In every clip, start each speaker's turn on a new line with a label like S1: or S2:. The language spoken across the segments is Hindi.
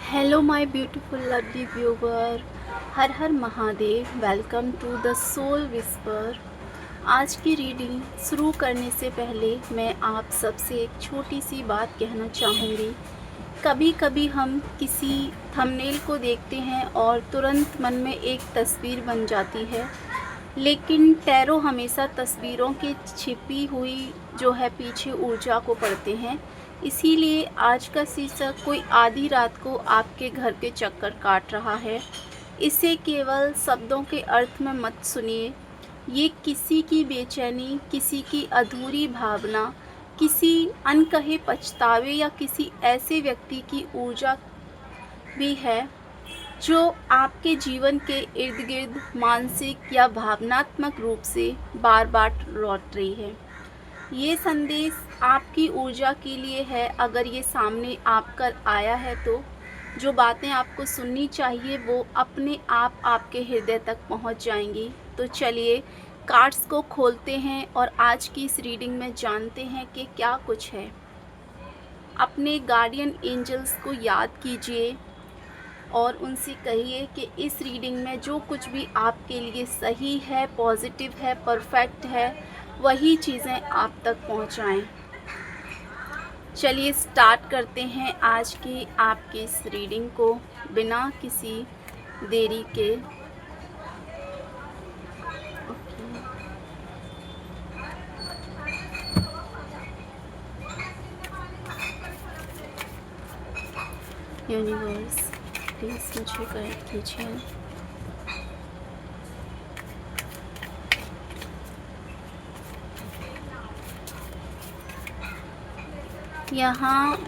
S1: Hello my beautiful lovely viewer. हर हर Mahadev. Welcome to the Soul Whisper. आज की रीडिंग शुरू करने से पहले मैं आप सबसे एक छोटी सी बात कहना चाहूँगी। कभी कभी हम किसी थंबनेल को देखते हैं और तुरंत मन में एक तस्वीर बन जाती है, लेकिन टैरो हमेशा तस्वीरों की छिपी हुई जो है पीछे ऊर्जा को पढ़ते हैं। इसीलिए आज का शीर्षक कोई आधी रात को आपके घर के चक्कर काट रहा है। इसे केवल शब्दों के अर्थ में मत सुनिए। ये किसी की बेचैनी, किसी की अधूरी भावना, किसी अनकहे पछतावे या किसी ऐसे व्यक्ति की ऊर्जा भी है जो आपके जीवन के इर्द गिर्द मानसिक या भावनात्मक रूप से बार बार लौट रही है। ये संदेश आपकी ऊर्जा के लिए है। अगर ये सामने आकर आया है तो जो बातें आपको सुननी चाहिए वो अपने आप आपके हृदय तक पहुंच जाएंगी। तो चलिए कार्ड्स को खोलते हैं और आज की इस रीडिंग में जानते हैं कि क्या कुछ है। अपने गार्डियन एंजल्स को याद कीजिए और उनसे कहिए कि इस रीडिंग में जो कुछ भी आपके लिए सही है, पॉजिटिव है, परफेक्ट है, वही चीज़ें आप तक पहुंचाएं। चलिए स्टार्ट करते हैं आज की आपकी इस रीडिंग को बिना किसी देरी के। यूनिवर्स प्लीज़ मुझे गाइड कीजिए। यहाँ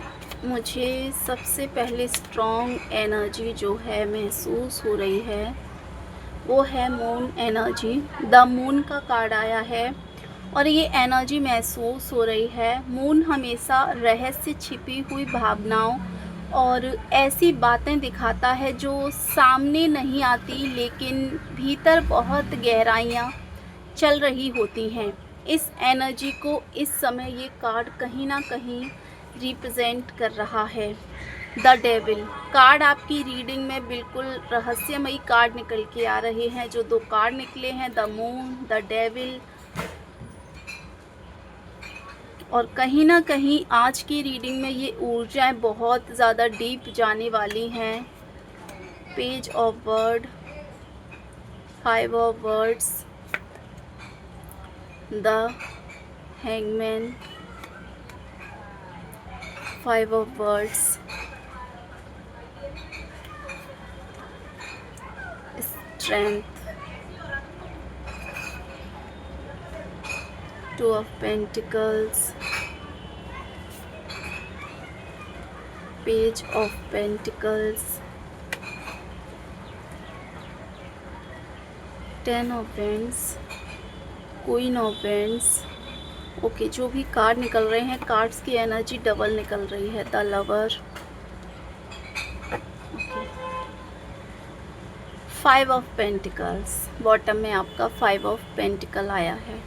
S1: मुझे सबसे पहले स्ट्रॉन्ग एनर्जी जो है महसूस हो रही है वो है मून एनर्जी। द मून का कार्ड आया है और ये एनर्जी महसूस हो रही है। मून हमेशा रहस्य, छिपी हुई भावनाओं और ऐसी बातें दिखाता है जो सामने नहीं आती लेकिन भीतर बहुत गहराइयाँ चल रही होती हैं। इस एनर्जी को इस समय ये कार्ड कहीं ना कहीं रिप्रेजेंट कर रहा है। द डेविल कार्ड आपकी रीडिंग में बिल्कुल रहस्यमयी कार्ड निकल के आ रहे हैं। जो दो कार्ड निकले हैं, द मून, द डेविल, और कहीं ना कहीं आज की रीडिंग में ये ऊर्जाएं बहुत ज़्यादा डीप जाने वाली हैं। Page of word, 5 of words, the hangman, 5 of words, strength, 2 of pentacles, page of pentacles, 10 of wands, queen of wands। Okay, जो भी कार्ड निकल रहे हैं, कार्ड्स की एनर्जी डबल निकल रही है। The lover, 5 of pentacles, bottom में आपका 5 ऑफ पेंटिकल आया है।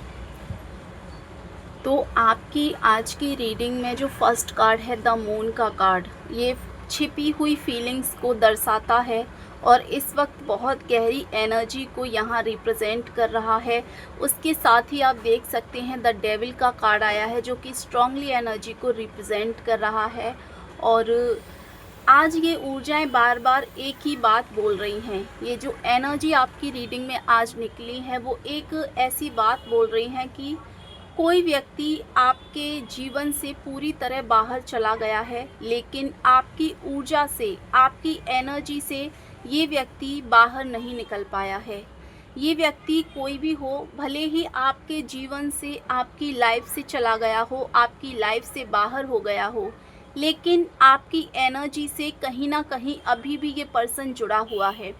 S1: तो आपकी आज की रीडिंग में जो फर्स्ट कार्ड है द मून का कार्ड, ये छिपी हुई फीलिंग्स को दर्शाता है और इस वक्त बहुत गहरी एनर्जी को यहाँ रिप्रेजेंट कर रहा है। उसके साथ ही आप देख सकते हैं द डेविल का कार्ड आया है जो कि स्ट्रांगली एनर्जी को रिप्रेजेंट कर रहा है। और आज ये ऊर्जाएं बार बार एक ही बात बोल रही हैं। ये जो एनर्जी आपकी रीडिंग में आज निकली है वो एक ऐसी बात बोल रही हैं कि कोई व्यक्ति आपके जीवन से पूरी तरह बाहर चला गया है, लेकिन आपकी ऊर्जा से, आपकी एनर्जी से ये व्यक्ति बाहर नहीं निकल पाया है। ये व्यक्ति कोई भी हो, भले ही आपके जीवन से, आपकी लाइफ से चला गया हो, आपकी लाइफ से बाहर हो गया हो, लेकिन आपकी एनर्जी से कहीं ना कहीं अभी भी ये पर्सन जुड़ा हुआ है।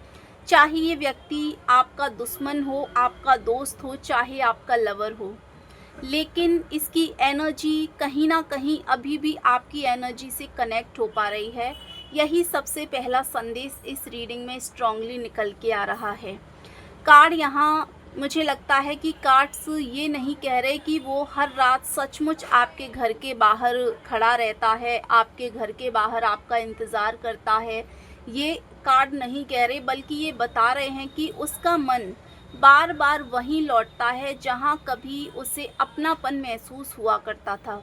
S1: चाहे ये व्यक्ति आपका दुश्मन हो, आपका दोस्त हो, चाहे आपका लवर हो, लेकिन इसकी एनर्जी कहीं ना कहीं अभी भी आपकी एनर्जी से कनेक्ट हो पा रही है। यही सबसे पहला संदेश इस रीडिंग में स्ट्रांगली निकल के आ रहा है। कार्ड यहाँ मुझे लगता है कि कार्ड्स ये नहीं कह रहे कि वो हर रात सचमुच आपके घर के बाहर खड़ा रहता है, आपके घर के बाहर आपका इंतज़ार करता है। ये कार्ड नहीं कह रहे, बल्कि ये बता रहे हैं कि उसका मन बार-बार वहीं लौटता है जहाँ कभी उसे अपनापन महसूस हुआ करता था।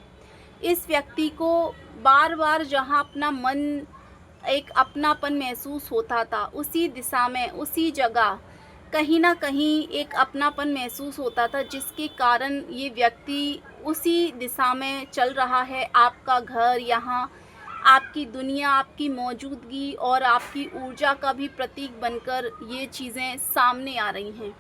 S1: इस व्यक्ति को बार-बार जहाँ अपना मन एक अपनापन महसूस होता था, उसी दिशा में, उसी जगह कहीं न कहीं एक अपनापन महसूस होता था, जिसके कारण ये व्यक्ति उसी दिशा में चल रहा है। आपका घर यहाँ, आपकी दुनिया, आपकी मौजूदगी और आपकी ऊर्जा का भी प्रतीक बनकर ये चीज़ें सामने आ रही हैं।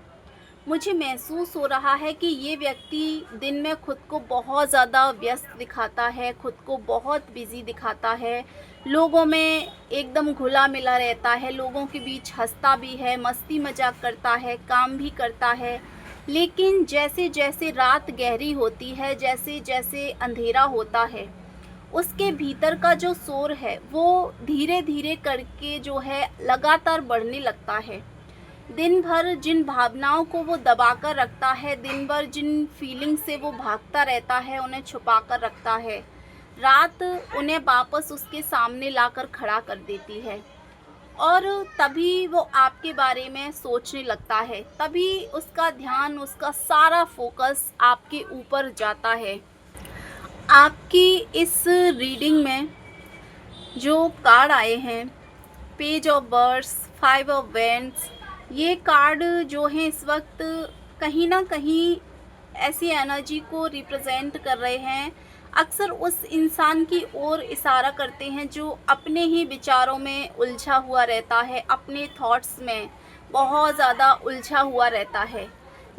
S1: मुझे महसूस हो रहा है कि ये व्यक्ति दिन में खुद को बहुत ज़्यादा व्यस्त दिखाता है, खुद को बहुत बिज़ी दिखाता है, लोगों में एकदम घुला-मिला रहता है, लोगों के बीच हँसता भी है, मस्ती मज़ाक करता है, काम भी करता है। लेकिन जैसे-जैसे रात गहरी होती है, जैसे-जैसे अंधेरा होता है, उसके भीतर का जो शोर है, वो धीरे-धीरे करके जो है लगातार बढ़ने लगता है। दिन भर जिन भावनाओं को वो दबा कर रखता है, दिन भर जिन फीलिंग से वो भागता रहता है, उन्हें छुपा कर रखता है, रात उन्हें वापस उसके सामने लाकर खड़ा कर देती है। और तभी वो आपके बारे में सोचने लगता है, तभी उसका ध्यान, उसका सारा फोकस आपके ऊपर जाता है। आपकी इस रीडिंग में जो कार्ड आए हैं, page of words, 5 of wands, ये कार्ड जो हैं इस वक्त कहीं ना कहीं ऐसी एनर्जी को रिप्रेजेंट कर रहे हैं। अक्सर उस इंसान की ओर इशारा करते हैं जो अपने ही विचारों में उलझा हुआ रहता है, अपने थॉट्स में बहुत ज़्यादा उलझा हुआ रहता है,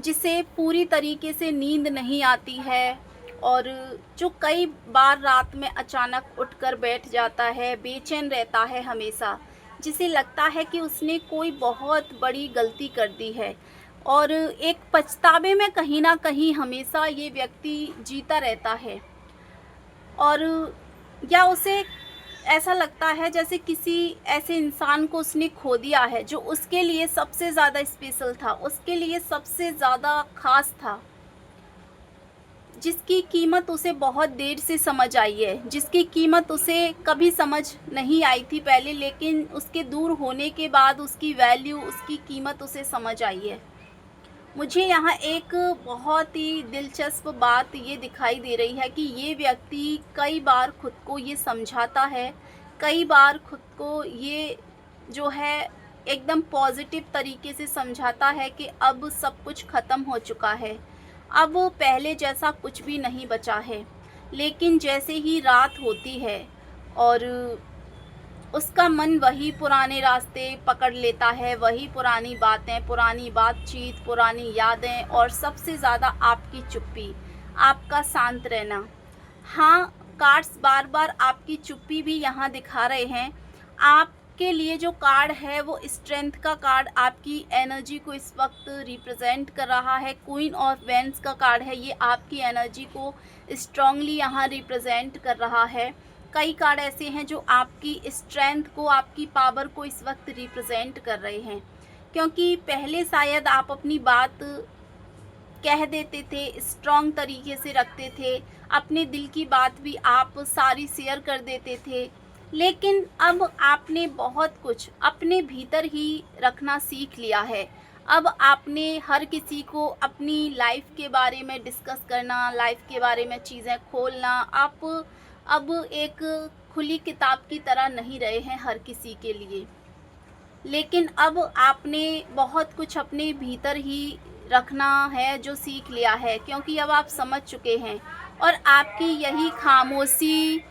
S1: जिसे पूरी तरीके से नींद नहीं आती है और जो कई बार रात में अचानक उठकर बैठ जाता है, बेचैन रहता है हमेशा, जिसे लगता है कि उसने कोई बहुत बड़ी गलती कर दी है और एक पछतावे में कहीं ना कहीं हमेशा ये व्यक्ति जीता रहता है। और या उसे ऐसा लगता है जैसे किसी ऐसे इंसान को उसने खो दिया है जो उसके लिए सबसे ज़्यादा स्पेशल था, उसके लिए सबसे ज़्यादा खास था, जिसकी कीमत उसे बहुत देर से समझ आई है, जिसकी कीमत उसे कभी समझ नहीं आई थी पहले, लेकिन उसके दूर होने के बाद उसकी वैल्यू, उसकी कीमत उसे समझ आई है। मुझे यहाँ एक बहुत ही दिलचस्प बात ये दिखाई दे रही है कि ये व्यक्ति कई बार खुद को ये समझाता है, कई बार खुद को ये जो है एकदम पॉजिटिव तरीके से समझाता है कि अब सब कुछ ख़त्म हो चुका है, अब पहले जैसा कुछ भी नहीं बचा है। लेकिन जैसे ही रात होती है और उसका मन वही पुराने रास्ते पकड़ लेता है, वही पुरानी बातें, पुरानी बातचीत, पुरानी यादें और सबसे ज़्यादा आपकी चुप्पी, आपका शांत रहना। हाँ, कार्ड्स बार-बार आपकी चुप्पी भी यहाँ दिखा रहे हैं। आपके लिए जो कार्ड है वो स्ट्रेंथ का कार्ड आपकी एनर्जी को इस वक्त रिप्रेजेंट कर रहा है। क्वीन ऑफ वैंड्स का कार्ड है, ये आपकी एनर्जी को स्ट्रांगली यहाँ रिप्रेजेंट कर रहा है। कई कार्ड ऐसे हैं जो आपकी स्ट्रेंथ को, आपकी पावर को इस वक्त रिप्रेजेंट कर रहे हैं, क्योंकि पहले शायद आप अपनी बात कह देते थे, स्ट्रॉन्ग तरीके से रखते थे, अपने दिल की बात भी आप सारी शेयर कर देते थे, लेकिन अब आपने बहुत कुछ अपने भीतर ही रखना सीख लिया है। अब आपने हर किसी को अपनी लाइफ के बारे में डिस्कस करना, लाइफ के बारे में चीज़ें खोलना, आप अब एक खुली किताब की तरह नहीं रहे हैं हर किसी के लिए, लेकिन अब आपने बहुत कुछ अपने भीतर ही रखना है जो सीख लिया है, क्योंकि अब आप समझ चुके हैं और आपकी यही खामोशी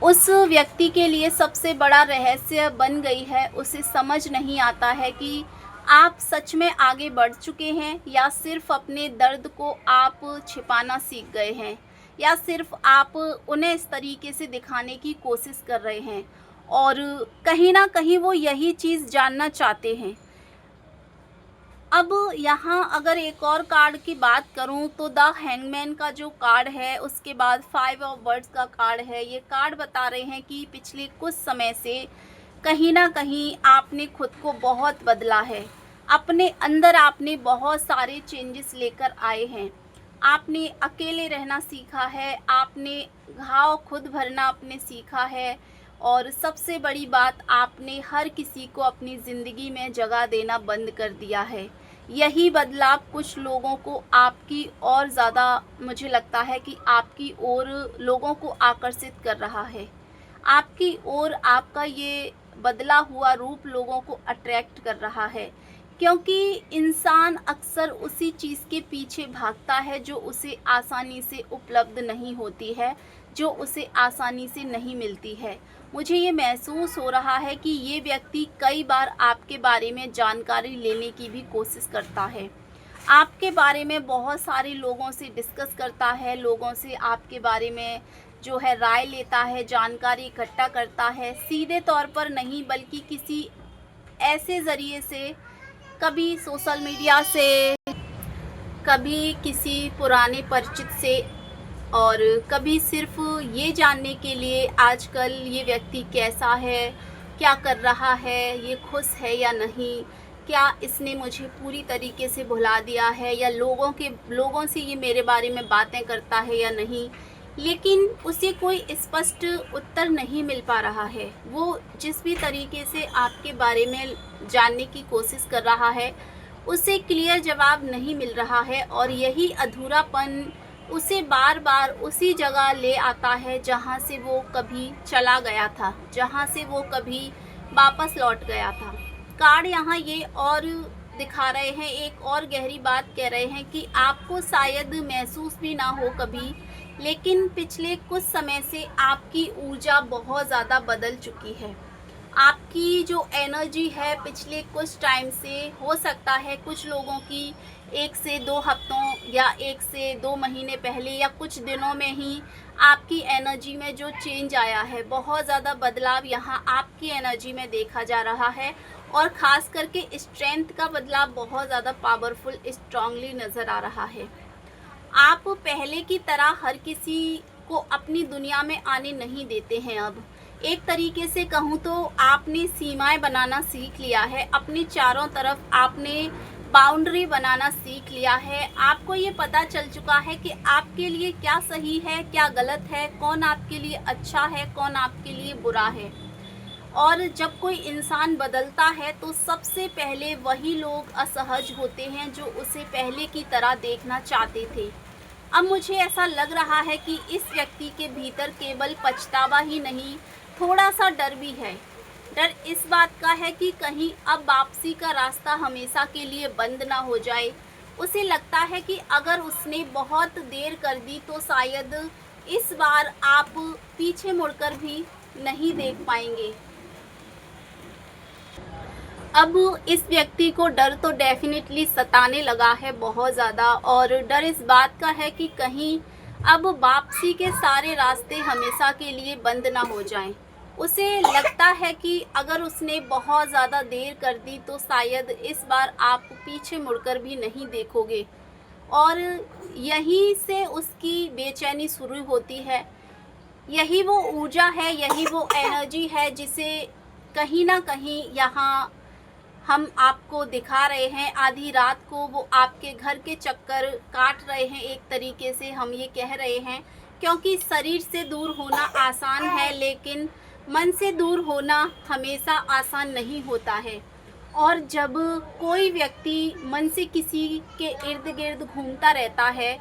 S1: उस व्यक्ति के लिए सबसे बड़ा रहस्य बन गई है। उसे समझ नहीं आता है कि आप सच में आगे बढ़ चुके हैं या सिर्फ अपने दर्द को आप छिपाना सीख गए हैं, या सिर्फ आप उन्हें इस तरीके से दिखाने की कोशिश कर रहे हैं और कहीं ना कहीं वो यही चीज़ जानना चाहते हैं। अब यहाँ अगर एक और कार्ड की बात करूँ तो द हैंगमैन का जो कार्ड है, उसके बाद 5 ऑफ वर्ड्स का कार्ड है। ये कार्ड बता रहे हैं कि पिछले कुछ समय से कहीं ना कहीं आपने खुद को बहुत बदला है, अपने अंदर आपने बहुत सारे चेंजेस लेकर आए हैं। आपने अकेले रहना सीखा है, आपने घाव खुद भरना आपने सीखा है और सबसे बड़ी बात आपने हर किसी को अपनी ज़िंदगी में जगह देना बंद कर दिया है। यही बदलाव कुछ लोगों को आपकी और ज़्यादा मुझे लगता है कि आपकी ओर लोगों को आकर्षित कर रहा है। आपकी ओर आपका ये बदला हुआ रूप लोगों को अट्रैक्ट कर रहा है, क्योंकि इंसान अक्सर उसी चीज़ के पीछे भागता है जो उसे आसानी से उपलब्ध नहीं होती है, जो उसे आसानी से नहीं मिलती है। मुझे ये महसूस हो रहा है कि ये व्यक्ति कई बार आपके बारे में जानकारी लेने की भी कोशिश करता है। आपके बारे में बहुत सारे लोगों से डिस्कस करता है, लोगों से आपके बारे में जो है राय लेता है, जानकारी इकट्ठा करता है। सीधे तौर पर नहीं बल्कि किसी ऐसे ज़रिए से, कभी सोशल मीडिया से, कभी किसी पुराने परिचित से और कभी सिर्फ़ ये जानने के लिए आजकल ये व्यक्ति कैसा है, क्या कर रहा है, ये खुश है या नहीं, क्या इसने मुझे पूरी तरीके से भुला दिया है या लोगों से ये मेरे बारे में बातें करता है या नहीं। लेकिन उसे कोई स्पष्ट उत्तर नहीं मिल पा रहा है। वो जिस भी तरीके से आपके बारे में जानने की कोशिश कर रहा है, उसे क्लियर जवाब नहीं मिल रहा है और यही अधूरापन उसे बार-बार उसी जगह ले आता है जहाँ से वो कभी चला गया था, जहाँ से वो कभी वापस लौट गया था। कार्ड यहाँ ये और दिखा रहे हैं, एक और गहरी बात कह रहे हैं कि आपको शायद महसूस भी ना हो कभी, लेकिन पिछले कुछ समय से आपकी ऊर्जा बहुत ज़्यादा बदल चुकी है। आपकी जो एनर्जी है पिछले कुछ टाइम से, हो सकता है कुछ लोगों की 1 से 2 हफ्तों या 1 से 2 महीने पहले या कुछ दिनों में ही आपकी एनर्जी में जो चेंज आया है, बहुत ज़्यादा बदलाव यहाँ आपकी एनर्जी में देखा जा रहा है और ख़ास करके स्ट्रेंथ का बदलाव बहुत ज़्यादा पावरफुल, स्ट्रांगली नज़र आ रहा है। आप पहले की तरह हर किसी को अपनी दुनिया में आने नहीं देते हैं। अब एक तरीके से कहूँ तो आपने सीमाएं बनाना सीख लिया है, अपने चारों तरफ आपने बाउंड्री बनाना सीख लिया है। आपको ये पता चल चुका है कि आपके लिए क्या सही है, क्या गलत है, कौन आपके लिए अच्छा है, कौन आपके लिए बुरा है। और जब कोई इंसान बदलता है तो सबसे पहले वही लोग असहज होते हैं जो उसे पहले की तरह देखना चाहते थे। अब मुझे ऐसा लग रहा है कि इस व्यक्ति के भीतर केवल पछतावा ही नहीं, थोड़ा सा डर भी है। डर इस बात का है कि कहीं अब वापसी का रास्ता हमेशा के लिए बंद ना हो जाए। उसे लगता है कि अगर उसने बहुत देर कर दी तो शायद इस बार आप पीछे मुड़कर भी नहीं देख पाएंगे। अब इस व्यक्ति को डर तो डेफिनेटली सताने लगा है बहुत ज़्यादा, और डर इस बात का है कि कहीं अब वापसी के सारे रास्ते हमेशा के लिए बंद ना हो जाएं। उसे लगता है कि अगर उसने बहुत ज़्यादा देर कर दी तो शायद इस बार आप पीछे मुड़कर भी नहीं देखोगे, और यहीं से उसकी बेचैनी शुरू होती है। यही वो ऊर्जा है, यही वो एनर्जी है जिसे कहीं ना कहीं यहाँ हम आपको दिखा रहे हैं। आधी रात को वो आपके घर के चक्कर काट रहे हैं, एक तरीके से हम ये कह रहे हैं, क्योंकि शरीर से दूर होना आसान है लेकिन मन से दूर होना हमेशा आसान नहीं होता है। और जब कोई व्यक्ति मन से किसी के इर्द गिर्द घूमता रहता है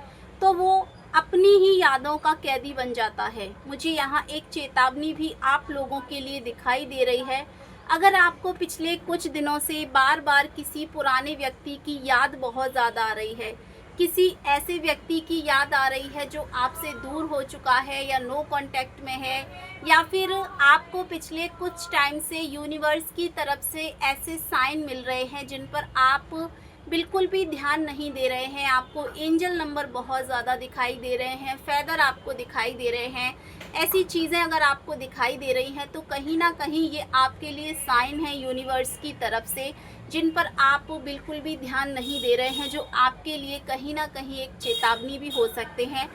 S1: तो वो अपनी ही यादों का कैदी बन जाता है। मुझे यहाँ एक चेतावनी भी आप लोगों के लिए दिखाई दे रही है। अगर आपको पिछले कुछ दिनों से बार बार किसी पुराने व्यक्ति की याद बहुत ज़्यादा आ रही है, किसी ऐसे व्यक्ति की याद आ रही है जो आपसे दूर हो चुका है या नो कांटेक्ट में है, या फिर आपको पिछले कुछ टाइम से यूनिवर्स की तरफ से ऐसे साइन मिल रहे हैं जिन पर आप बिल्कुल भी ध्यान नहीं दे रहे हैं, आपको एंजल नंबर बहुत ज़्यादा दिखाई दे रहे हैं, फेदर आपको दिखाई दे रहे हैं, ऐसी चीज़ें अगर आपको दिखाई दे रही हैं तो कहीं ना कहीं ये आपके लिए साइन है यूनिवर्स की तरफ से, जिन पर आप बिल्कुल भी ध्यान नहीं दे रहे हैं, जो आपके लिए कहीं ना कहीं एक चेतावनी भी हो सकते हैं।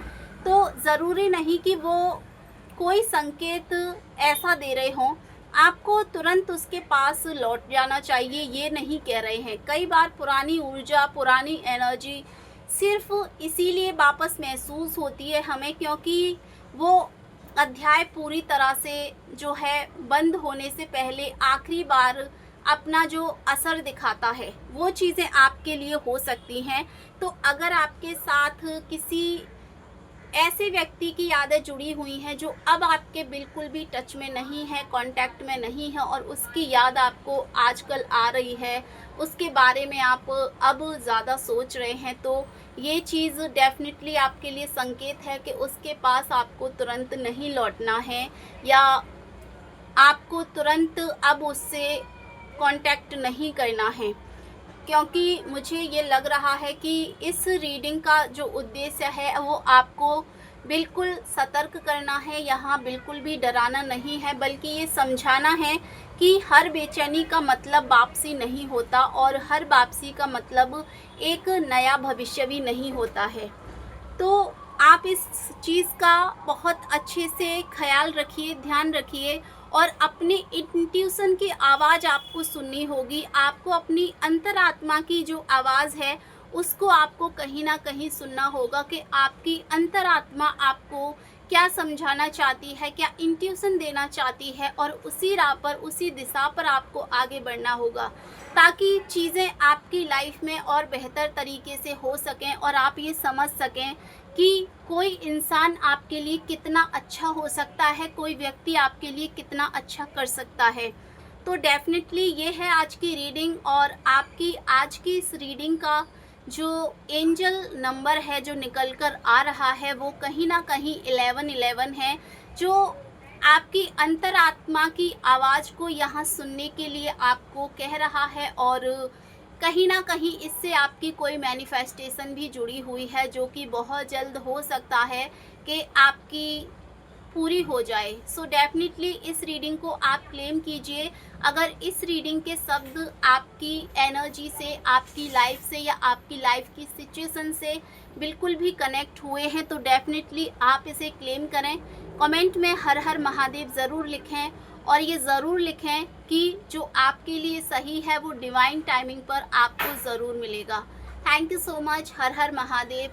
S1: तो ज़रूरी नहीं कि वो कोई संकेत ऐसा दे रहे हों आपको तुरंत उसके पास लौट जाना चाहिए, ये नहीं कह रहे हैं। कई बार पुरानी ऊर्जा, पुरानी एनर्जी सिर्फ़ इसीलिए वापस महसूस होती है हमें, क्योंकि वो अध्याय पूरी तरह से जो है बंद होने से पहले आखिरी बार अपना जो असर दिखाता है, वो चीज़ें आपके लिए हो सकती हैं। तो अगर आपके साथ किसी ऐसे व्यक्ति की यादें जुड़ी हुई हैं जो अब आपके बिल्कुल भी टच में नहीं है, कांटेक्ट में नहीं है, और उसकी याद आपको आजकल आ रही है, उसके बारे में आप अब ज़्यादा सोच रहे हैं, तो ये चीज़ डेफ़िनेटली आपके लिए संकेत है कि उसके पास आपको तुरंत नहीं लौटना है, या आपको तुरंत अब उससे कांटेक्ट नहीं करना है। क्योंकि मुझे ये लग रहा है कि इस रीडिंग का जो उद्देश्य है वो आपको बिल्कुल सतर्क करना है, यहाँ बिल्कुल भी डराना नहीं है, बल्कि ये समझाना है कि हर बेचैनी का मतलब वापसी नहीं होता, और हर वापसी का मतलब एक नया भविष्य भी नहीं होता है। तो आप इस चीज़ का बहुत अच्छे से ख़्याल रखिए, ध्यान रखिए, और अपने इंट्यूशन की आवाज़ आपको सुननी होगी। आपको अपनी अंतरात्मा की जो आवाज़ है, उसको आपको कहीं न कहीं सुनना होगा कि आपकी अंतरात्मा आपको क्या समझाना चाहती है, क्या इंट्यूशन देना चाहती है, और उसी राह पर, उसी दिशा पर आपको आगे बढ़ना होगा, ताकि चीज़ें आपकी लाइफ में और बेहतर तरीके से हो सकें, और आप ये समझ सकें कि कोई इंसान आपके लिए कितना अच्छा हो सकता है, कोई व्यक्ति आपके लिए कितना अच्छा कर सकता है। तो डेफ़िनेटली ये है आज की रीडिंग, और आपकी आज की इस रीडिंग का जो एंजल नंबर है जो निकल कर आ रहा है, वो कहीं न कहीं 1111 है, जो आपकी अंतरात्मा की आवाज़ को यहाँ सुनने के लिए आपको कह रहा है, और कहीं न कहीं इससे आपकी कोई मैनिफेस्टेशन भी जुड़ी हुई है, जो कि बहुत जल्द हो सकता है कि आपकी पूरी हो जाए। सो डेफ़िनेटली इस रीडिंग को आप क्लेम कीजिए। अगर इस रीडिंग के शब्द आपकी एनर्जी से, आपकी लाइफ से, या आपकी लाइफ की सिचुएशन से बिल्कुल भी कनेक्ट हुए हैं, तो डेफ़िनेटली आप इसे क्लेम करें। कमेंट में हर हर महादेव ज़रूर लिखें, और ये ज़रूर लिखें कि जो आपके लिए सही है वो डिवाइन टाइमिंग पर आपको ज़रूर मिलेगा। Thank you so much. हर हर महादेव।